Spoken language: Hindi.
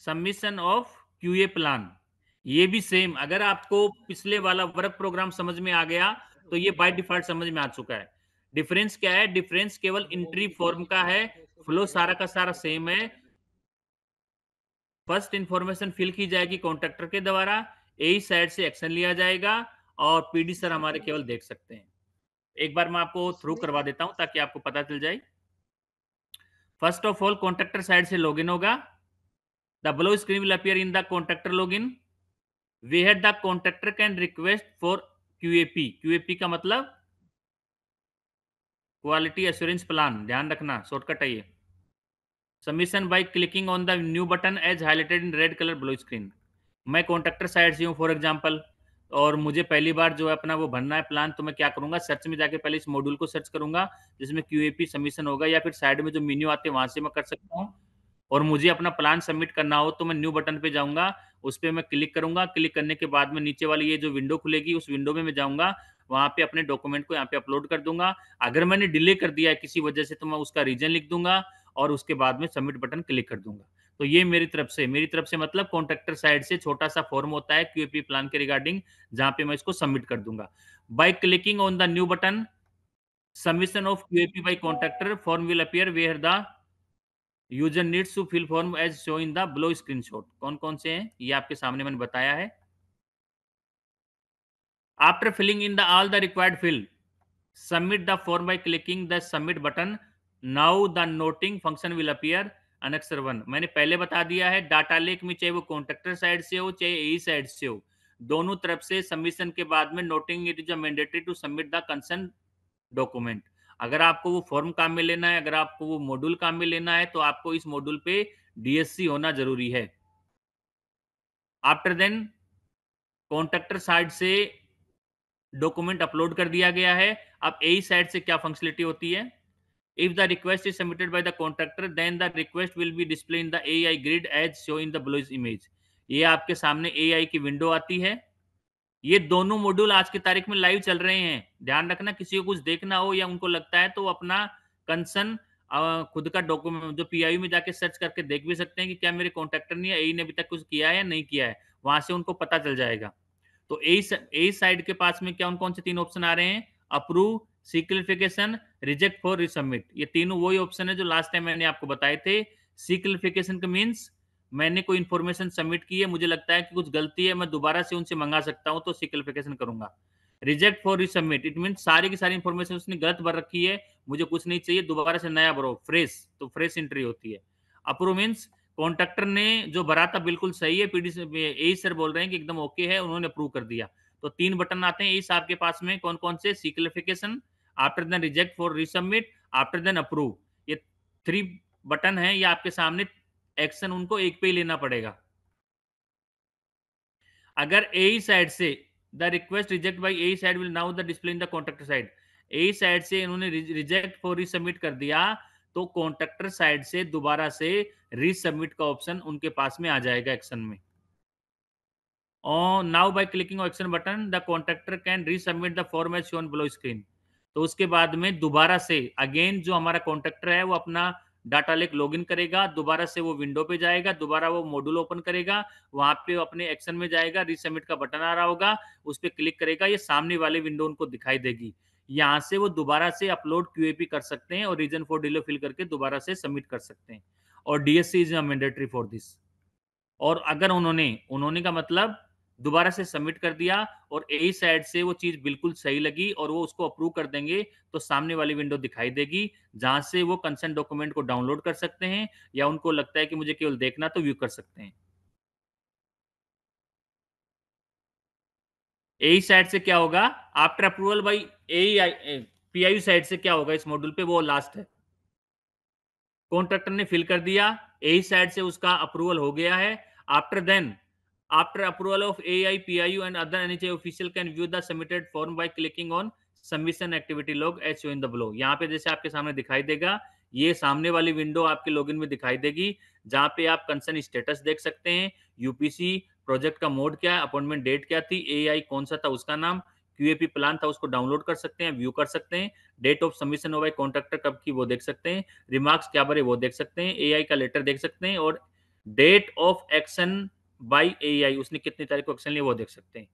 Submission of QA plan. ये भी सेम, अगर आपको पिछले वाला वर्क प्रोग्राम समझ में आ गया तो ये बाय डिफॉल्ट समझ में आ चुका है। डिफरेंस क्या है? डिफरेंस केवल एंट्री फॉर्म का है, फ्लो सारा का सारा सेम है। फर्स्ट इंफॉर्मेशन फिल की जाएगी कॉन्ट्रैक्टर के द्वारा, एई साइड से एक्शन लिया जाएगा और पीडी सर हमारे केवल देख सकते हैं। एक बार मैं आपको थ्रू करवा देता हूं ताकि आपको पता चल जाए। First of all contractor side से लॉगिन होगा। The below screen will appear in the contractor login where the contractor can request for QAP। QAP का मतलब क्वालिटी एश्योरेंस प्लान, ध्यान रखना शॉर्टकट है ये। Submission by clicking on the new button as highlighted in red colour below screen. मैं कॉन्ट्रैक्टर साइड से हूँ फॉर एग्जांपल, और मुझे पहली बार जो है अपना वो भरना है प्लान, तो मैं क्या करूंगा, सर्च में जाके पहले इस मॉड्यूल को सर्च करूंगा जिसमें QAP सबमिशन होगा, या फिर साइड में जो मेन्यू आते हैं वहां से मैं कर सकता हूँ। और मुझे अपना प्लान सबमिट करना हो तो मैं न्यू बटन पे जाऊंगा, उस पर मैं क्लिक करूंगा। क्लिक करने के बाद में नीचे वाली ये जो विंडो खुलेगी उस विंडो में मैं जाऊंगा, वहां पे अपने डॉक्यूमेंट को यहाँ पे अपलोड कर दूंगा। अगर मैंने डिले कर दिया है किसी वजह से तो मैं उसका रीजन लिख दूंगा और उसके बाद में सबमिट बटन क्लिक कर दूंगा। तो ये मेरी तरफ से मतलब कॉन्ट्रैक्टर साइड से छोटा सा फॉर्म होता है क्यूएपी प्लान के रिगार्डिंग, जहां पे मैं इसको सबमिट कर दूंगा। By clicking on the new button submission of QAP by contractor form will appear where the user needs to fill form as show in the below screenshot. कौन कौन से हैं ये आपके सामने मैंने बताया है। After filling in the all the required field, submit the form by clicking the submit button। Now the noting function will appear। Annexure 1 मैंने पहले बता दिया है, डाटा लेक में चाहे वो कॉन्ट्रैक्टर साइड से हो चाहे एई साइड से हो, दोनों तरफ से सबमिशन के बाद में noting it is a mandatory to submit the concern document. अगर आपको वो फॉर्म काम में लेना है, अगर आपको वो मॉड्यूल काम में लेना है, तो आपको इस मॉड्यूल पे डीएससी होना जरूरी है। आफ्टर देन कॉन्ट्रैक्टर साइड से डॉक्यूमेंट अपलोड कर दिया गया है। अब एई साइड से क्या फंक्शनलिटी होती है? If the request is submitted by the contractor then the request will be display in the AI grid as show in the below image. ये आपके सामने एआई की विंडो आती है। ये दोनों मॉड्यूल आज की तारीख में लाइव चल रहे हैं। ध्यान रखना, किसी को कुछ देखना हो या उनको लगता है तो वो अपना कंसर्न खुद का डॉक्यूमेंट जो पीआईयू में जाके सर्च करके देख भी सकते हैं कि क्या मेरे कॉन्ट्रैक्टर ने या एई ने अभी तक कुछ किया है या नहीं किया है, वहां से उनको पता चल जाएगा। तो ए साइड के पास में क्या कौन से तीन ऑप्शन आ रहे हैं? Approve, see clarification, reject for resubmit. ये तीनों वही ऑप्शन है जो लास्ट टाइम मैंने आपको बताए थे। सी क्लियरिफिकेशन का मीन्स मैंने कोई इन्फॉर्मेशन सबमिट की है, मुझे लगता है कि कुछ गलती है, मैं दोबारा से उनसे मंगा सकता हूं, तो सी क्लियरिफिकेशन करूंगा। Reject for resubmit it mean सारी की सारी इन्फॉर्मेशन उसने गलत भर रखी है, मुझे कुछ नहीं चाहिए, दोबारा से नया भरो, फ्रेश, तो फ्रेश एंट्री होती है। अप्रूव मीन्स कॉन्ट्रैक्टर ने जो भरा था बिल्कुल सही है, पीडी ए सर बोल रहे हैं कि एकदम ओके है, उन्होंने अप्रूव कर दिया। तो तीन बटन आते हैं इस आपके पास में, कौन कौन से? See clarification, after then reject for resubmit, after then approve. ये थ्री बटन है, ये आपके सामने, एक्शन उनको एक पे ही लेना पड़ेगा। अगर ए साइड से the request reject by A side will now the display in the contractor side. A side से इन्होंने रिजेक्ट फॉर रीसबमिट कर दिया, तो कॉन्ट्रैक्टर साइड से दोबारा से रीसबमिट का ऑप्शन उनके पास में आ जाएगा एक्शन में। Now by clicking action button the contractor can resubmit the form as shown below screen. तो उसके बाद में दोबारा से अगेन जो हमारा कॉन्ट्रैक्टर है वो अपना डाटा लेक लॉगिन करेगा, दोबारा से वो विंडो पे जाएगा, दोबारा वो मॉड्यूल ओपन करेगा, वहां पे अपने एक्शन में जाएगा, रीसबमिट का बटन आ रहा होगा, उस पर क्लिक करेगा, ये सामने वाले विंडो उनको दिखाई देगी। यहाँ से वो दोबारा से अपलोड क्यूएपी कर सकते हैं और रीजन फॉर डिले फिल करके दोबारा से सबमिट कर सकते हैं। और DSC is mandatory for this. और अगर उन्होंने उन्होंने का मतलब दोबारा से सबमिट कर दिया और ए साइड से वो चीज बिल्कुल सही लगी और वो उसको अप्रूव कर देंगे, तो सामने वाली विंडो दिखाई देगी जहां से वो कंसेंट डॉक्यूमेंट को डाउनलोड कर सकते हैं, या उनको लगता है कि मुझे केवल देखना, तो व्यू कर सकते हैं। ए साइड से क्या होगा? After approval by A PIU side से क्या होगा इस मॉड्यूल पे? वो लास्ट है, कॉन्ट्रैक्टर ने फिल कर दिया, ए साइड से उसका अप्रूवल हो गया है। After then after approval of AI PIU and other NHA official can view the submitted form by clicking on submission activity log as show in the below. यहाँ पे जैसे आपके सामने दिखाई देगा, ये सामने वाली विंडो आपके लॉगिन में दिखाई देगी, जहां पे आप कंसर्न स्टेटस देख सकते हैं, यूपीसी, प्रोजेक्ट का मोड क्या है, अपॉइंटमेंट डेट क्या थी, एआई कौन सा था उसका नाम, क्यूएपी प्लान था उसको डाउनलोड कर सकते हैं, व्यू कर सकते हैं, डेट ऑफ सबमिशन हुआ है कॉन्ट्रैक्टर कब की वो देख सकते हैं, रिमार्क्स क्या भरे वो देख सकते हैं, एआई का लेटर देख सकते हैं, और date of action by AI, उसने कितनी तारीख को एक्शन लिया वो देख सकते हैं।